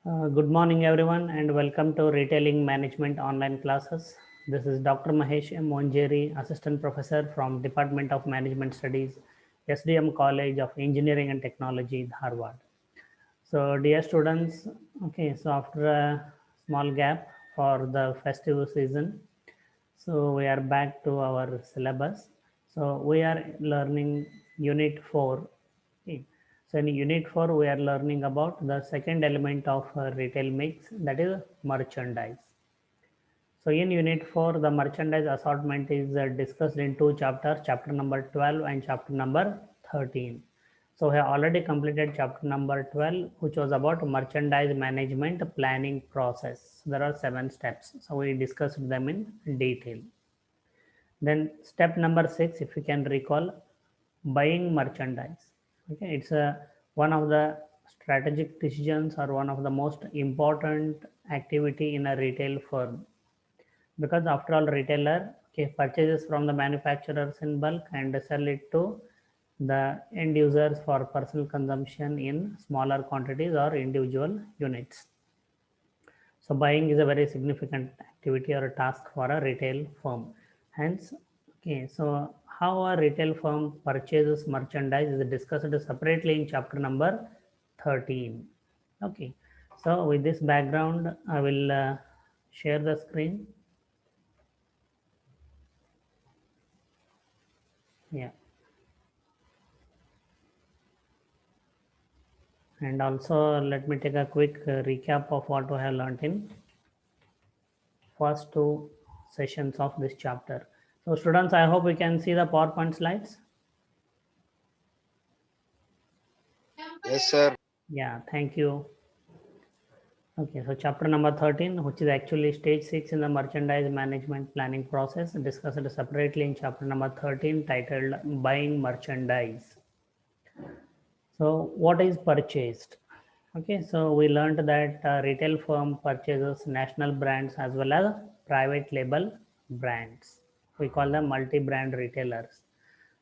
Good morning, everyone, and welcome to Retailing Management online classes. This is Dr. Mahesh M. Monjeri, Assistant Professor from Department of Management Studies, SDM College of Engineering and Technology, Dharwad. So, dear students, so after a small gap for the festive season, so we are back to our syllabus. So we are learning Unit 4. Okay. So in Unit 4, we are learning about the second element of retail mix, that is merchandise. So in Unit 4, the merchandise assortment is discussed in two chapters, chapter number 12 and chapter number 13. So we have already completed chapter number 12, which was about merchandise management planning process. There are 7 steps. So we discussed them in detail. Then step number 6, if you can recall, buying merchandise. Okay, it's one of the strategic decisions or one of the most important activity in a retail firm, because after all, retailer purchases from the manufacturers in bulk and sell it to the end users for personal consumption in smaller quantities or individual units. So buying is a very significant activity or a task for a retail firm. Hence, so how a retail firm purchases merchandise is discussed separately in chapter number 13. Okay, so with this background, I will share the screen. Yeah. And also let me take a quick recap of what we have learned in first two sessions of this chapter. So students, I hope we can see the PowerPoint slides. Yes, sir. Yeah, thank you. Okay, so chapter number 13, which is actually stage 6 in the merchandise management planning process, discussed separately in chapter number 13 titled Buying Merchandise. So, what is purchased? Okay, so we learned that retail firm purchases national brands as well as private label brands. We call them multi-brand retailers.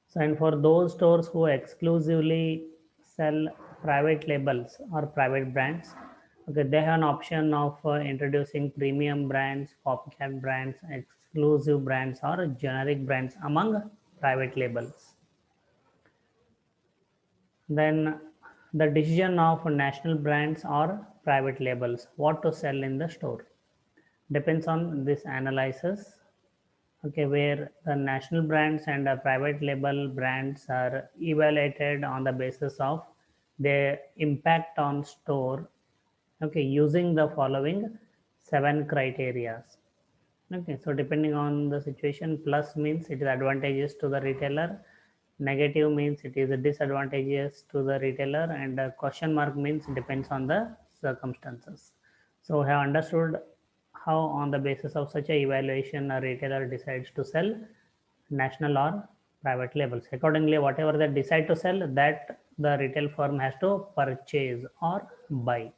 So, and for those stores who exclusively sell private labels or private brands, okay, they have an option of introducing premium brands, copycat brands, exclusive brands, or generic brands among private labels. Then the decision of national brands or private labels, what to sell in the store, depends on this analysis. Okay, where the national brands and private label brands are evaluated on the basis of their impact on store, okay, using the following 7 criteria. Okay, so depending on the situation, plus means it is advantageous to the retailer, negative means it is disadvantageous to the retailer, and question mark means depends on the circumstances. So we have understood how on the basis of such a evaluation a retailer decides to sell national or private labels. Accordingly, whatever they decide to sell, that the retail firm has to purchase or buy.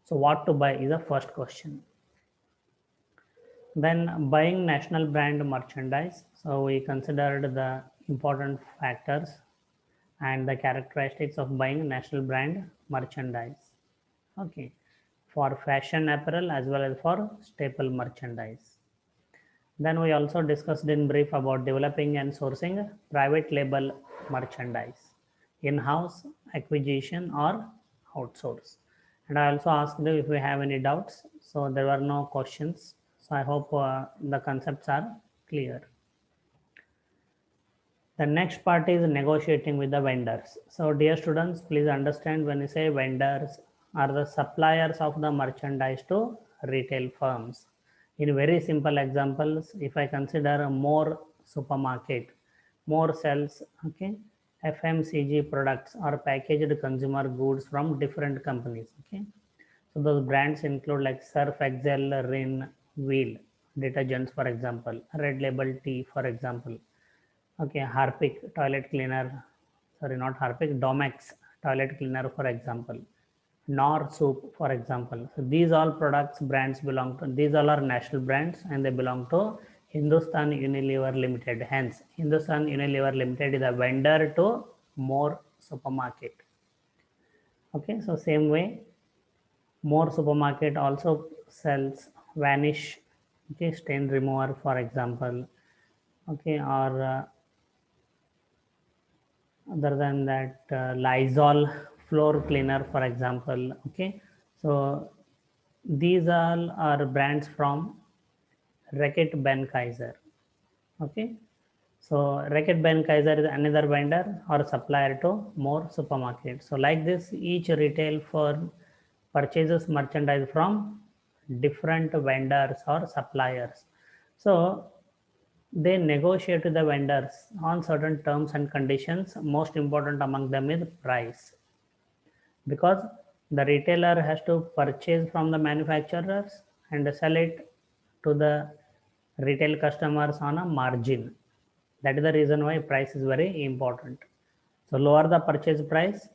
So what to buy is the first question. Then buying national brand merchandise. So we considered the important factors and the characteristics of buying national brand merchandise. Okay, for fashion apparel as well as for staple merchandise. Then we also discussed in brief about developing and sourcing private label merchandise, in-house, acquisition, or outsource. And I also asked them if we have any doubts. So there were no questions. So I hope the concepts are clear. The next part is negotiating with the vendors. So dear students, please understand when we say vendors are the suppliers of the merchandise to retail firms. In very simple examples, if I consider a more supermarket, more sells, okay, FMCG products or packaged consumer goods from different companies. Okay, so those brands include like Surf Excel, Rin, Wheel, detergents for example, Red Label tea for example. Okay, Harpic toilet cleaner, sorry, not Harpic, Domex toilet cleaner, for example, Nor soup, for example. So these all products brands belong to, these all are national brands and they belong to Hindustan Unilever Limited. Hence, Hindustan Unilever Limited is a vendor to more supermarket. Okay, so same way, More supermarket also sells Vanish, okay, stain remover, for example, okay, or other than that, Lysol floor cleaner, for example, okay. So these all are brands from Reckitt Benckiser, okay. So Reckitt Benckiser is another vendor or supplier to more supermarkets. So like this, each retail firm purchases merchandise from different vendors or suppliers. So they negotiate with the vendors on certain terms and conditions. Most important among them is price, because the retailer has to purchase from the manufacturers and sell it to the retail customers on a margin. That is the reason why price is very important. So lower the purchase price,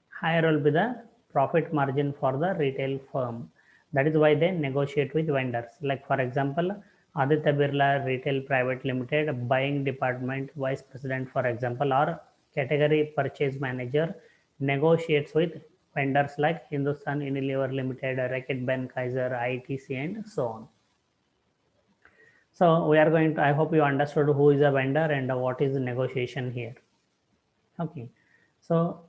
higher will be the profit margin for the retail firm. That is why they negotiate with vendors. Like for example, Aditya Birla Retail Private Limited buying department vice president, for example, or category purchase manager negotiates with vendors like Hindustan Unilever Limited, Reckitt Benckiser, ITC, and so on. So we are going to, I hope you understood who is a vendor and what is the negotiation here. Okay. So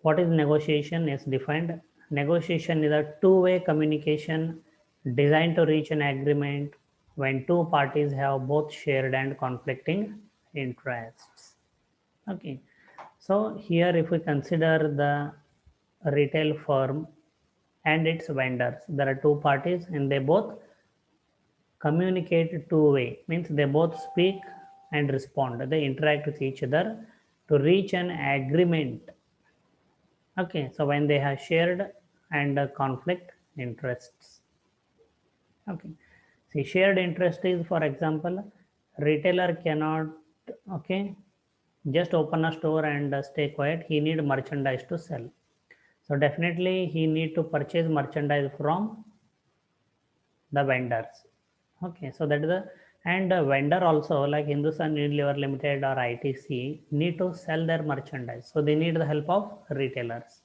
what is negotiation is defined. Negotiation is a two-way communication designed to reach an agreement when two parties have both shared and conflicting interests. Okay. So here if we consider the retail firm and its vendors, there are two parties and they both communicate two-way, means they both speak and respond, they interact with each other to reach an agreement. Okay, so when they have shared and conflict interests. Okay, see, shared interest is, for example, retailer cannot, okay, just open a store and stay quiet. He need merchandise to sell, so definitely he need to purchase merchandise from the vendors. Okay, so that is the, and the vendor also like Hindustan Unilever Limited or ITC need to sell their merchandise, so they need the help of retailers.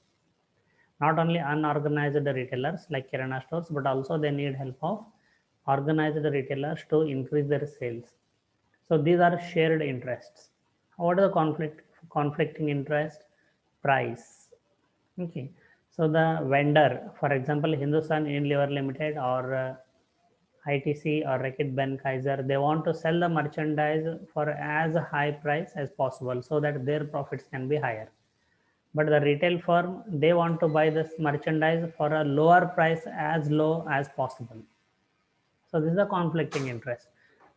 Not only unorganized retailers like Kirana stores, but also they need help of organized retailers to increase their sales. So these are shared interests. What is the conflicting interest? Price. Okay. So the vendor, for example, Hindustan Unilever Limited or ITC or Reckitt Benckiser, they want to sell the merchandise for as high price as possible so that their profits can be higher. But the retail firm, they want to buy this merchandise for a lower price, as low as possible. So this is a conflicting interest.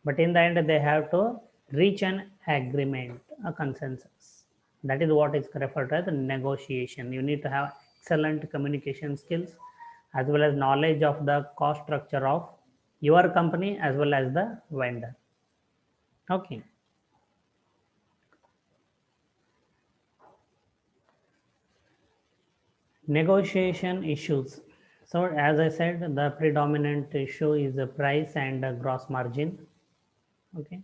But in the end, they have to reach an agreement, a consensus. That is what is referred to as negotiation. You need to have excellent communication skills as well as knowledge of the cost structure of your company as well as the vendor. Okay. Negotiation issues. So as I said, the predominant issue is the price and the gross margin. Okay.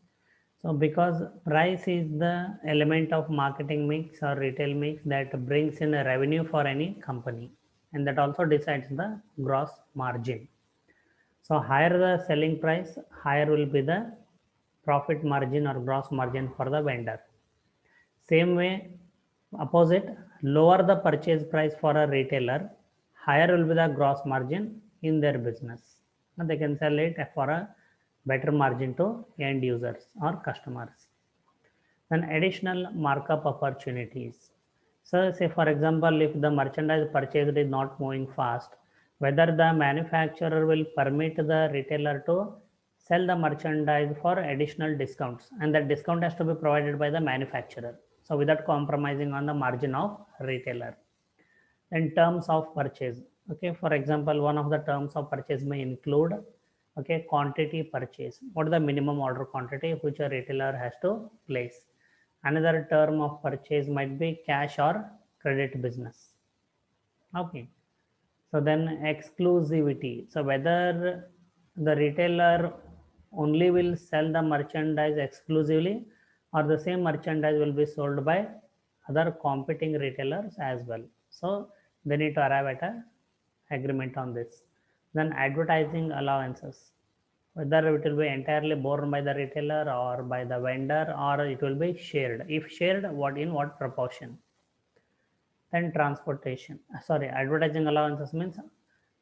So because price is the element of marketing mix or retail mix that brings in a revenue for any company, and that also decides the gross margin. So higher the selling price, higher will be the profit margin or gross margin for the vendor. Same way, opposite, lower the purchase price for a retailer, higher will be the gross margin in their business. And they can sell it for a better margin to end users or customers. Then additional markup opportunities. So say for example, if the merchandise purchased is not moving fast, whether the manufacturer will permit the retailer to sell the merchandise for additional discounts, and that discount has to be provided by the manufacturer. So without compromising on the margin of retailer. In terms of purchase, okay, for example, one of the terms of purchase may include, okay, quantity purchase. What is the minimum order quantity which a retailer has to place? Another term of purchase might be cash or credit business. Okay, so then exclusivity. So whether the retailer only will sell the merchandise exclusively, or the same merchandise will be sold by other competing retailers as well. So they need to arrive at a agreement on this. Then advertising allowances, whether it will be entirely borne by the retailer or by the vendor, or it will be shared. If shared, what in what proportion. Then transportation, sorry, advertising allowances means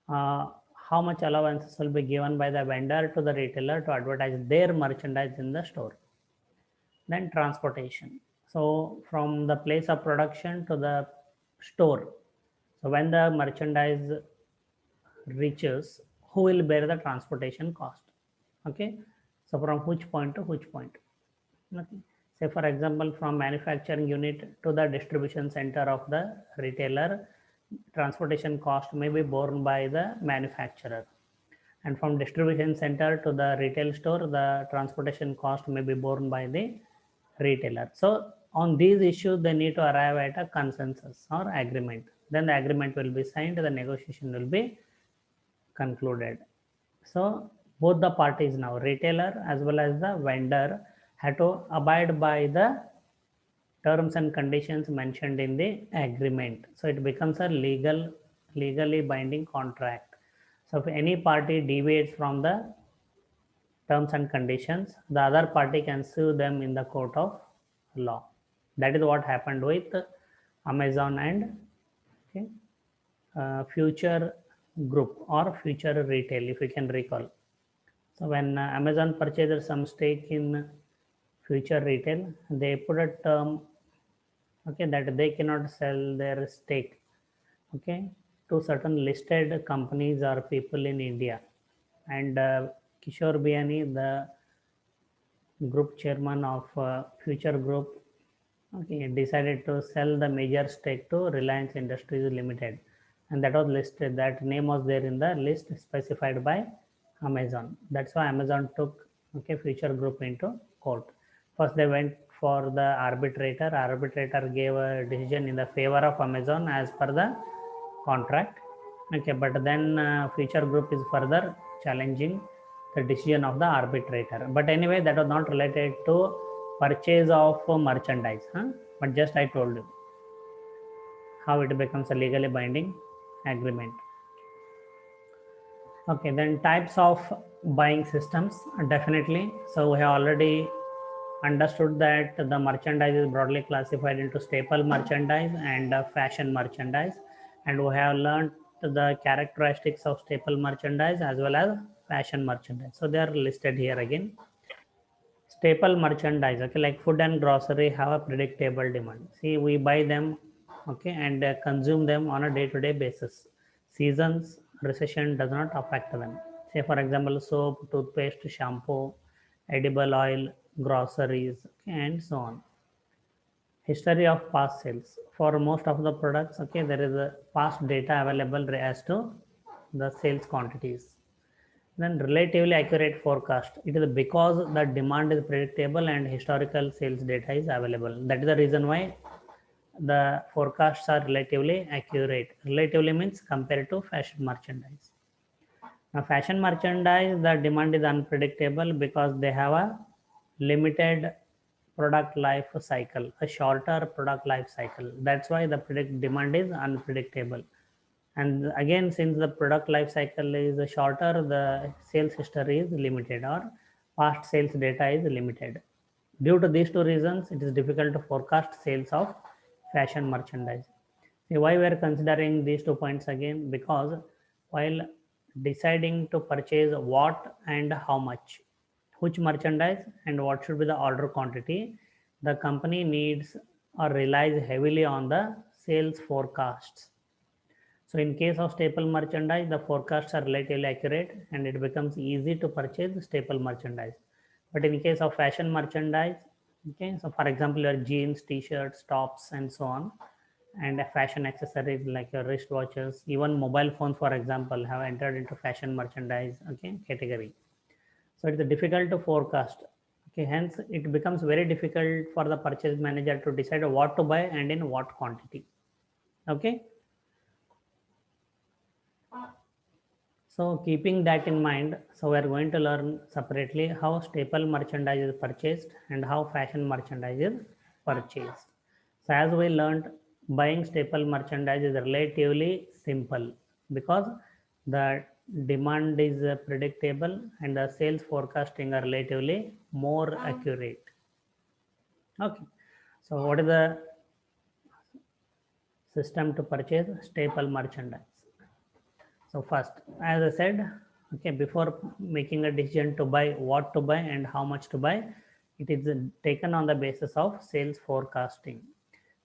uh, how much allowances will be given by the vendor to the retailer to advertise their merchandise in the store. Then transportation, so from the place of production to the store, so when the merchandise reaches, who will bear the transportation cost? Okay, so from which point to which point? Okay. Say for example, from manufacturing unit to the distribution center of the retailer, transportation cost may be borne by the manufacturer. And from distribution center to the retail store, the transportation cost may be borne by the retailer. So on these issues, they need to arrive at a consensus or agreement. Then the agreement will be signed, the negotiation will be concluded. So both the parties now, retailer as well as the vendor, had to abide by the terms and conditions mentioned in the agreement. So it becomes a legally binding contract. So if any party deviates from the terms and conditions, the other party can sue them in the court of law. That is what happened with Amazon and okay, Future Group or Future Retail, if you can recall. So when Amazon purchased some stake in Future Retail, they put a term, okay, that they cannot sell their stake, okay, to certain listed companies or people in India. And Kishore Biani, the group chairman of Future Group, okay, decided to sell the major stake to Reliance Industries Limited, and that was listed. That name was there in the list specified by Amazon. That's why Amazon took okay Future Group into court. First, they went for the arbitrator. Arbitrator gave a decision in the favor of Amazon as per the contract. Okay, but then Future Group is further challenging the decision of the arbitrator. But anyway, that was not related to purchase of merchandise, huh? But just I told you how it becomes a legally binding agreement. Okay, then types of buying systems, definitely. So we have already understood that the merchandise is broadly classified into staple merchandise and fashion merchandise, and we have learned the characteristics of staple merchandise as well as fashion merchandise. So they are listed here again. Staple merchandise, okay, like food and grocery have a predictable demand. See, we buy them, okay, and consume them on a day-to-day basis. Seasons, recession does not affect them. Say for example, soap, toothpaste, shampoo, edible oil, groceries, okay, and so on. History of past sales, for most of the products, okay, there is a past data available as to the sales quantities. Then relatively accurate forecast, it is because the demand is predictable and historical sales data is available. That is the reason why the forecasts are relatively accurate. Relatively means compared to fashion merchandise. Now fashion merchandise, the demand is unpredictable because they have a limited product life cycle, a shorter product life cycle. That's why the demand is unpredictable. And again, since the product life cycle is shorter, the sales history is limited or past sales data is limited. Due to these two reasons, it is difficult to forecast sales of fashion merchandise. See why we are considering these 2 points again? Because while deciding to purchase what and how much, which merchandise and what should be the order quantity, the company needs or relies heavily on the sales forecasts. So in case of staple merchandise, the forecasts are relatively accurate and it becomes easy to purchase staple merchandise. But in case of fashion merchandise, okay, so for example, your jeans, t-shirts, tops, and so on, and fashion accessories like your wristwatches, even mobile phones, for example, have entered into fashion merchandise, okay, category. So it's difficult to forecast. Okay, hence it becomes very difficult for the purchase manager to decide what to buy and in what quantity. Okay. So keeping that in mind, so we are going to learn separately how staple merchandise is purchased and how fashion merchandise is purchased. So as we learned, buying staple merchandise is relatively simple. because the demand is predictable and the sales forecasting are relatively more accurate. Okay, so what is the system to purchase staple merchandise? So first, as I said, okay, before making a decision to buy what to buy and how much to buy, it is taken on the basis of sales forecasting.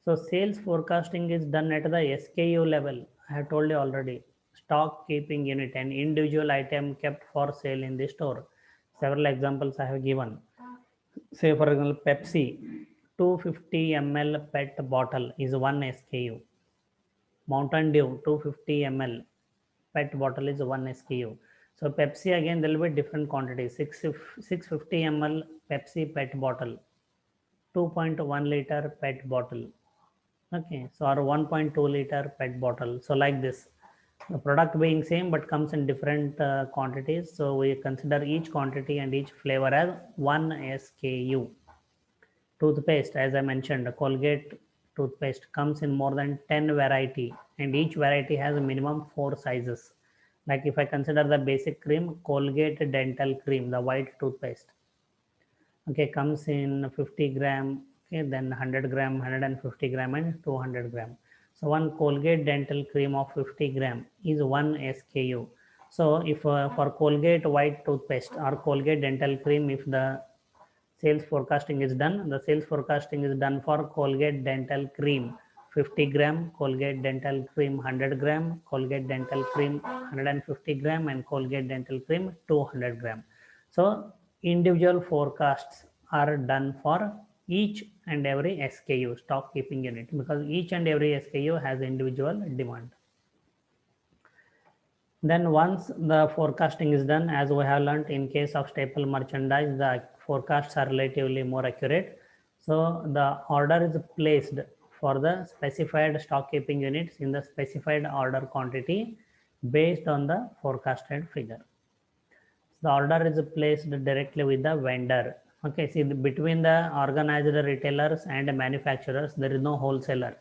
So sales forecasting is done at the SKU level. I have told you already. Stock keeping unit, an individual item kept for sale in the store. Several examples I have given. Say for example, Pepsi, 250 ml PET bottle is one SKU. Mountain Dew 250 ml PET bottle is one SKU. So Pepsi again there will be different quantities. 650 ml Pepsi PET bottle, 2.1 liter PET bottle. Okay, so or 1.2 liter PET bottle. So like this, the product being same but comes in different quantities. So we consider each quantity and each flavor as one SKU. Toothpaste, as I mentioned, Colgate toothpaste comes in more than 10 variety, and each variety has a minimum 4 sizes. Like if I consider the basic cream, Colgate dental cream, the white toothpaste, okay, comes in 50 gram, okay, then 100 gram, 150 gram and 200 gram. So one Colgate dental cream of 50 gram is one SKU. So if for Colgate white toothpaste or Colgate dental cream, if the sales forecasting is done, the sales forecasting is done for Colgate dental cream 50 gram, Colgate dental cream 100 gram, Colgate dental cream 150 gram and Colgate dental cream 200 gram. So individual forecasts are done for each and every SKU, stock keeping unit, because each and every SKU has individual demand. Then once the forecasting is done, as we have learned in case of staple merchandise, the forecasts are relatively more accurate. So the order is placed for the specified stock keeping units in the specified order quantity based on the forecasted figure. The order is placed directly with the vendor. Okay, see between the organized retailers and manufacturers, there is no wholesaler.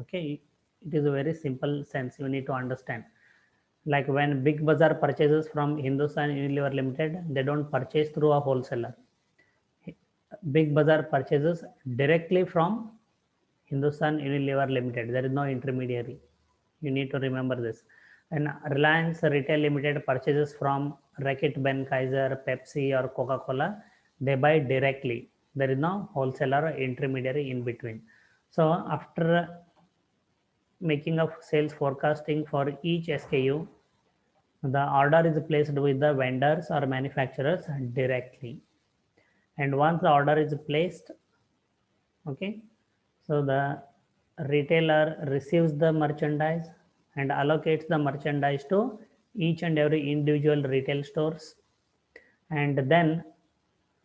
Okay, it is a very simple sense you need to understand. Like when Big Bazaar purchases from Hindustan Unilever Limited, they don't purchase through a wholesaler. Big Bazaar purchases directly from Hindustan Unilever Limited. There is no intermediary. You need to remember this. And Reliance Retail Limited purchases from Reckitt Benckiser, Pepsi or Coca-Cola. They buy directly. There is no wholesaler or intermediary in between. So after making of sales forecasting for each SKU, the order is placed with the vendors or manufacturers directly. And once the order is placed, okay, so the retailer receives the merchandise and allocates the merchandise to each and every individual retail stores, and then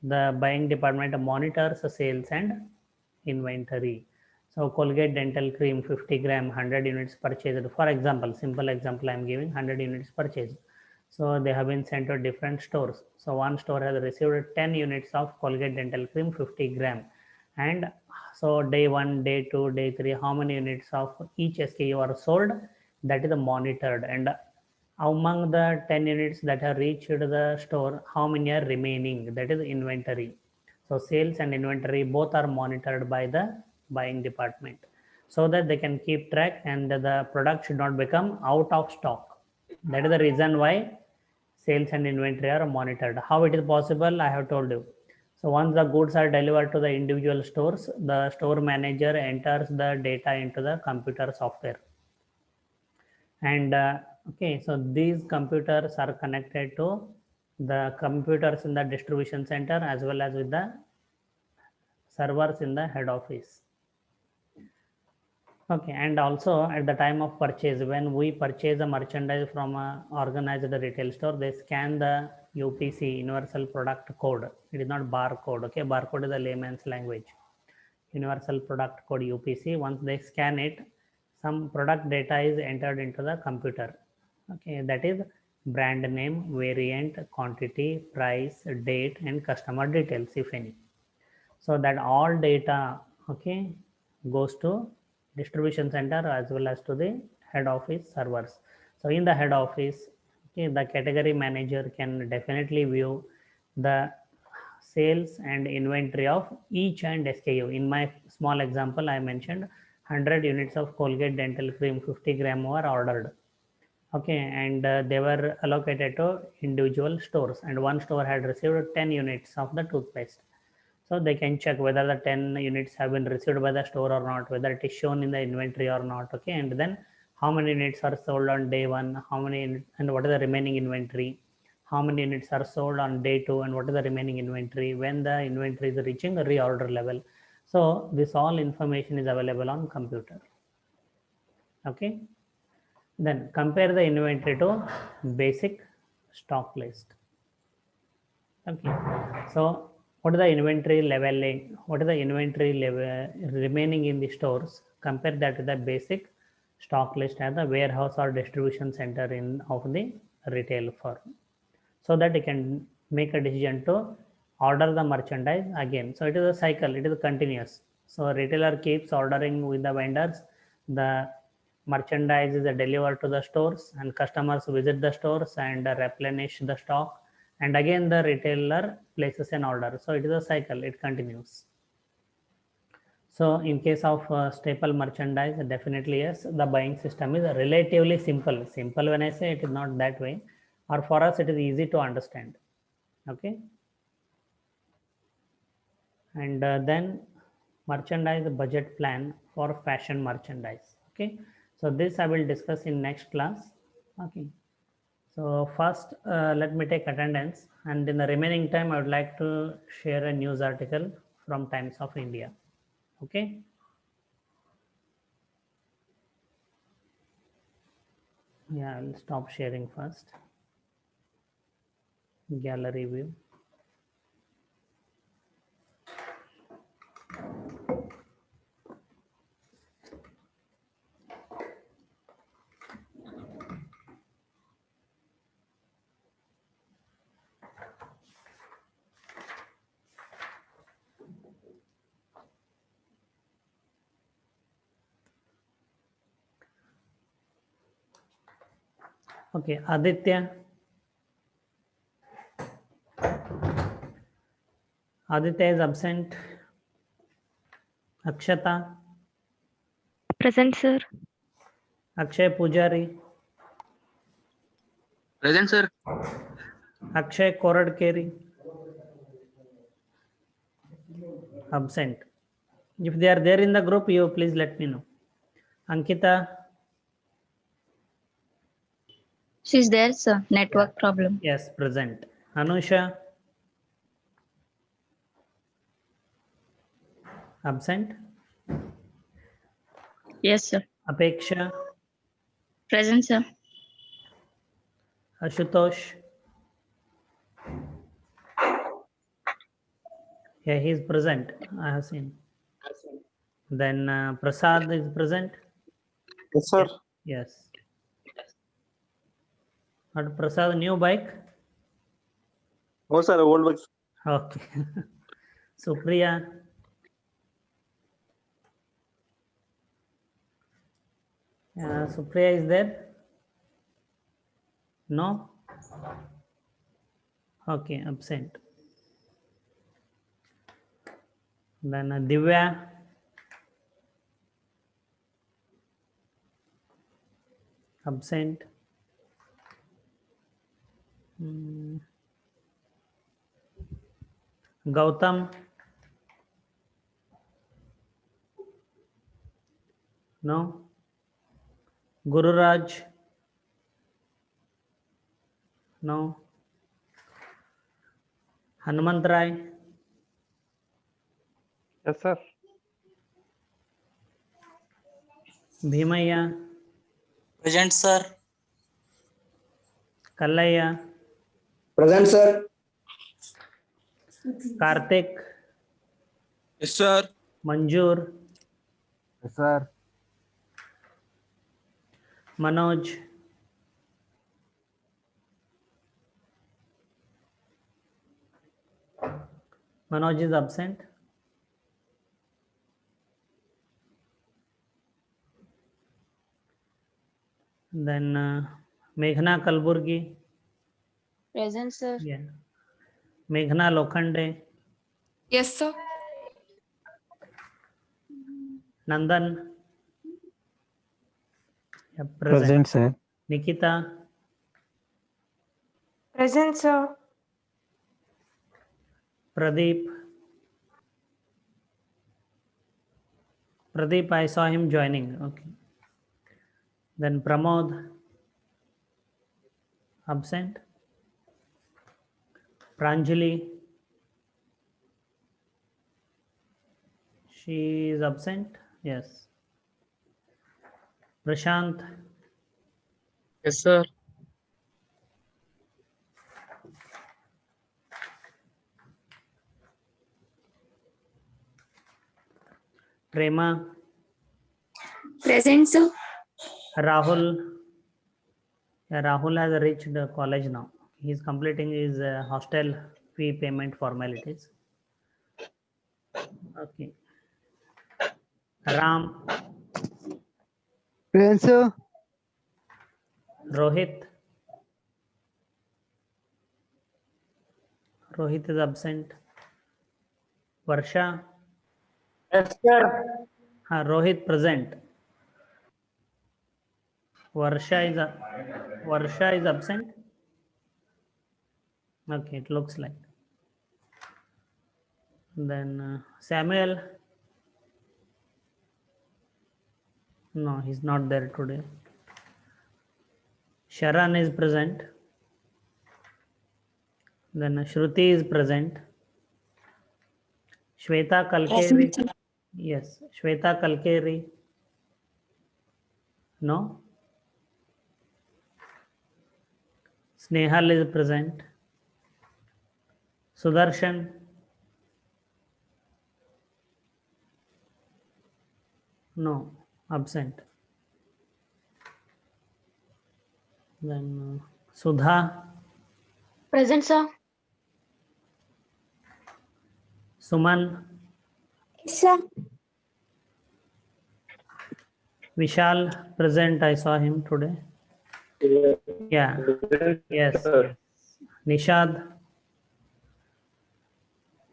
the buying department monitors the sales and inventory. So Colgate dental cream 50 gram 100 units purchased, for example, simple example I am giving, 100 units purchased. So they have been sent to different stores. So one store has received 10 units of Colgate dental cream 50 gram, and so day 1, day 2, day 3, how many units of each SKU are sold, that is monitored. And among the 10 units that have reached the store, how many are remaining, that is inventory. So sales and inventory both are monitored by the buying department, so that they can keep track and the product should not become out of stock. That is the reason why sales and inventory are monitored. How it is possible, I have told you. So once the goods are delivered to the individual stores, the store manager enters the data into the computer software. And okay, so these computers are connected to the computers in the distribution center as well as with the servers in the head office. Okay, and also at the time of purchase, when we purchase a merchandise from a organized retail store, they scan the UPC, Universal Product Code. It is not barcode. Okay, barcode is a layman's language. Universal Product Code UPC. Once they scan it, some product data is entered into the computer. Okay, that is brand name, variant, quantity, price, date, and customer details, if any. So that all data, okay, goes to distribution center as well as to the head office servers. So in the head office, okay, the category manager can definitely view the sales and inventory of each and SKU. In my small example, I mentioned 100 units of Colgate dental cream, 50 gram were ordered. Okay, and they were allocated to individual stores, and one store had received 10 units of the toothpaste. So they can check whether the 10 units have been received by the store or not, whether it is shown in the inventory or not. Okay, and then how many units are sold on day one, how many, and what is the remaining inventory, how many units are sold on day two, and what is the remaining inventory when the inventory is reaching a reorder level. So this all information is available on computer. Okay, then compare the inventory to basic stock list. Okay, so what is the inventory leveling? What is the inventory level remaining in the stores? Compare that with the basic stock list at the warehouse or distribution center in of the retail firm, so that you can make a decision to order the merchandise again. So it is a cycle, it is continuous. So a retailer keeps ordering with the vendors, the merchandise is delivered to the stores, and customers visit the stores and replenish the stock, and again the retailer places an order. So it is a cycle, it continues. So in case of staple merchandise, definitely yes, the buying system is relatively simple. Simple when I say, it is not that way, or for us it is easy to understand. Okay, and then merchandise budget plan for fashion merchandise. Okay, so this I will discuss in next class. Okay, so first let me take attendance, and in the remaining time I would like to share a news article from Times of India. Okay, yeah, I'll stop sharing first. Gallery view. Okay, Aditya. Aditya is absent. Akshata. Present, sir. Akshay Pujari. Present, sir. Akshay Koradkeri. Absent. If they are there in the group, you please let me know. Ankita. She's there, sir. Network problem. Yes, present. Anusha. Absent. Yes, sir. Apeksha. Present, sir. Ashutosh. Yeah, he is present. I have seen. Then Prasad is present. Yes, sir. Yes. But Prasad, new bike? No, sir. Old bike. Okay. Supriya. Supriya is there? No? Okay, absent. Then Divya. Absent. Gautam. No. Gururaj. No. Hanumant Rai. Yes, sir. Bhimaya. Present, sir. Kallayya. Present, sir. Karthik. Yes, sir. Manjur. Yes, sir. Manoj. Manoj is absent. Then Meghna Kalburgi. Present, sir. Yeah. Meghna Lokhande. Yes, sir. Nandan. Yeah, Present, sir. Nikita. Present, sir. Pradeep. Pradeep, I saw him joining. Okay. Then Pramod. Absent. Pranjali. She is absent. Yes. Prashant. Yes, sir. Prema. Present, sir. Rahul. Yeah, Rahul has reached the college now. He's completing his hostel fee payment formalities. Okay. Ram. Present, sir. Rohit. Rohit is absent. Varsha. Yes, sir. Rohit present. Varsha is absent. Okay, it looks like. Then Samuel. No, he's not there today. Sharan is present. Then Shruti is present. Shweta Kalkeri. Yes, Shweta Kalkeri. No. Snehal is present. Sudarshan. No, absent. Then Sudha. Present, sir. Suman. Sir. Vishal present. I saw him today. Yeah. Yes. Nishad.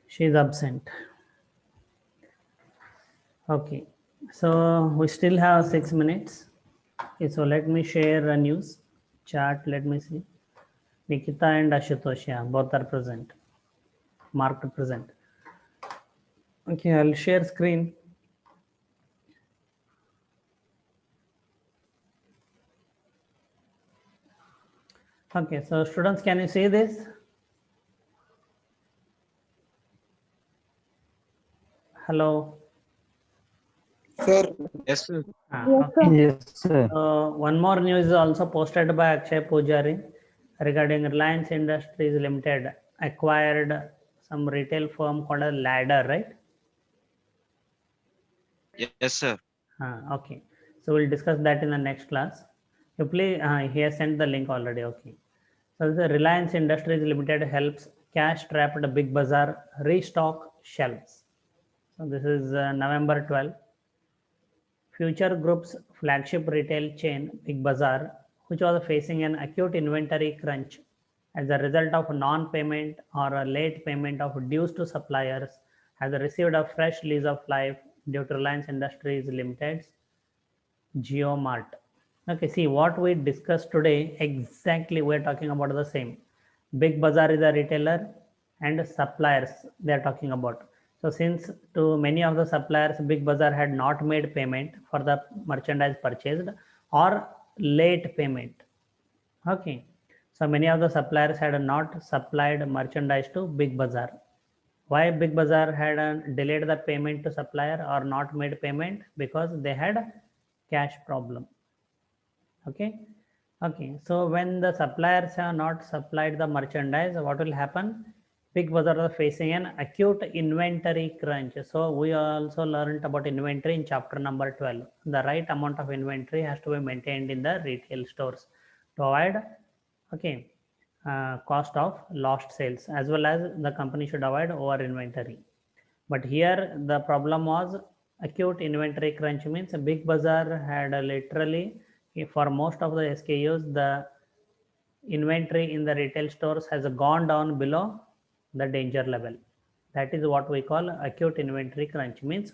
She is absent. Okay. So we still have 6 minutes. Okay, so let me share a news chart. Let me see. Nikita and Ashutosh, yeah, both are present. Marked present. Okay, I'll share screen. Okay, so students, can you see this? Hello. Sir. Yes, sir. Okay. Yes, sir. One more news is also posted by Akshay Pujari regarding Reliance Industries Limited acquired some retail firm called a Ladder, right? Yes, sir. Okay. So we'll discuss that in the next class. You please, he has sent the link already. Okay. So the Reliance Industries Limited helps cash-strapped Big Bazaar restock shelves. So this is November 12. Future Group's flagship retail chain, Big Bazaar, which was facing an acute inventory crunch as a result of non-payment or a late payment of dues to suppliers, has received a fresh lease of life due to Reliance Industries Limited's GeoMart. Okay, see what we discussed today, exactly we're talking about the same. Big Bazaar is a retailer and suppliers they are talking about. So since to many of the suppliers, Big Bazaar had not made payment for the merchandise purchased or late payment. Okay. So many of the suppliers had not supplied merchandise to Big Bazaar. Why Big Bazaar had delayed the payment to supplier or not made payment? Because they had cash problem. Okay. Okay. So when the suppliers have not supplied the merchandise, what will happen? Big Bazaar are facing an acute inventory crunch. So we also learned about inventory in chapter number 12. The right amount of inventory has to be maintained in the retail stores to avoid, okay, cost of lost sales, as well as the company should avoid over inventory. But here the problem was acute inventory crunch means Big Bazaar had literally, for most of the SKUs, the inventory in the retail stores has gone down below the danger level. That is what we call acute inventory crunch. Means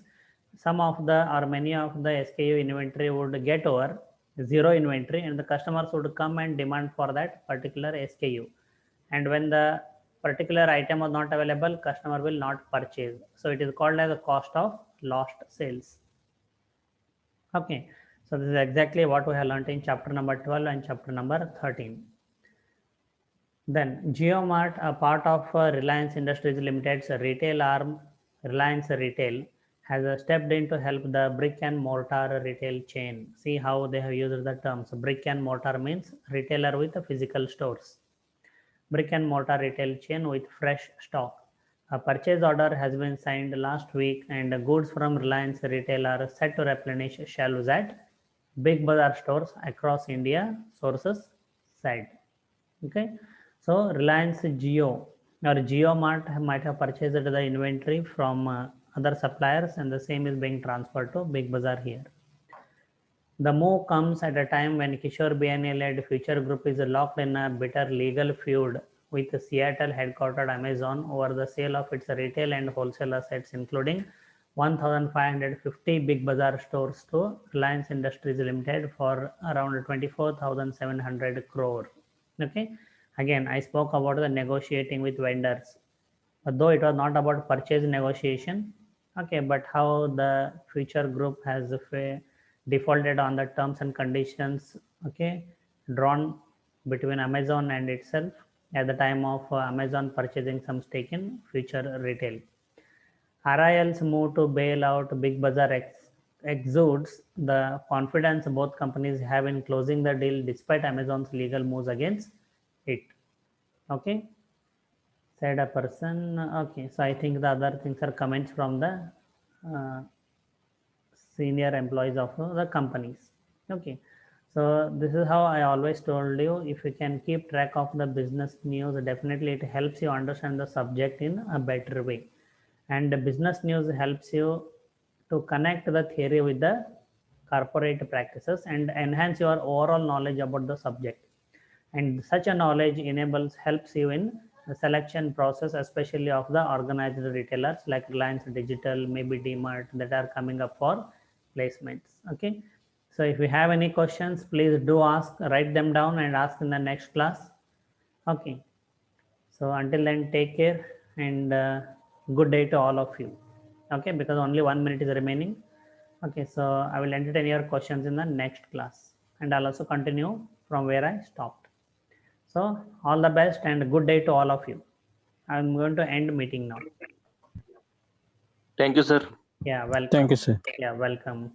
some of the or many of the SKU inventory would get over zero inventory, and the customers would come and demand for that particular SKU. And when the particular item was not available, customer will not purchase. So it is called as a cost of lost sales. Okay, so this is exactly what we have learned in chapter number 12 and chapter number 13. Then JioMart, a part of Reliance Industries Limited's retail arm, Reliance Retail, has stepped in to help the brick and mortar retail chain. See how they have used the terms. Brick and mortar means retailer with physical stores. Brick and mortar retail chain with fresh stock. A purchase order has been signed last week, and goods from Reliance Retail are set to replenish shelves at Big Bazaar stores across India, sources said. Okay, so Reliance Jio or JioMart might have purchased the inventory from other suppliers, and the same is being transferred to Big Bazaar here. The move comes at a time when Kishore Biani-led Future Group is locked in a bitter legal feud with the Seattle headquartered Amazon over the sale of its retail and wholesale assets, including 1,550 Big Bazaar stores to Reliance Industries Limited for around 24,700 crore. Okay, again, I spoke about the negotiating with vendors, though it was not about purchase negotiation. Okay, but how the Future Group has defaulted on the terms and conditions, okay, drawn between Amazon and itself at the time of Amazon purchasing some stake in Future Retail. RIL's move to bail out Big Bazaar exudes the confidence both companies have in closing the deal despite Amazon's legal moves against it. Okay, said a person. Okay, so I think the other things are comments from the senior employees of the companies. Okay, so this is how I always told you, if you can keep track of the business news, definitely it helps you understand the subject in a better way. And the business news helps you to connect the theory with the corporate practices and enhance your overall knowledge about the subject. And such a knowledge helps you in the selection process, especially of the organized retailers like Reliance Digital, maybe DMart, that are coming up for placements. Okay, so if you have any questions, please do ask, write them down and ask in the next class. Okay, so until then, take care and good day to all of you. Okay, because only 1 minute is remaining. Okay, so I will entertain your questions in the next class, and I'll also continue from where I stopped. So all the best and good day to all of you. I'm going to end meeting now. Thank you, sir. Yeah, welcome. Thank you, sir. Yeah, welcome.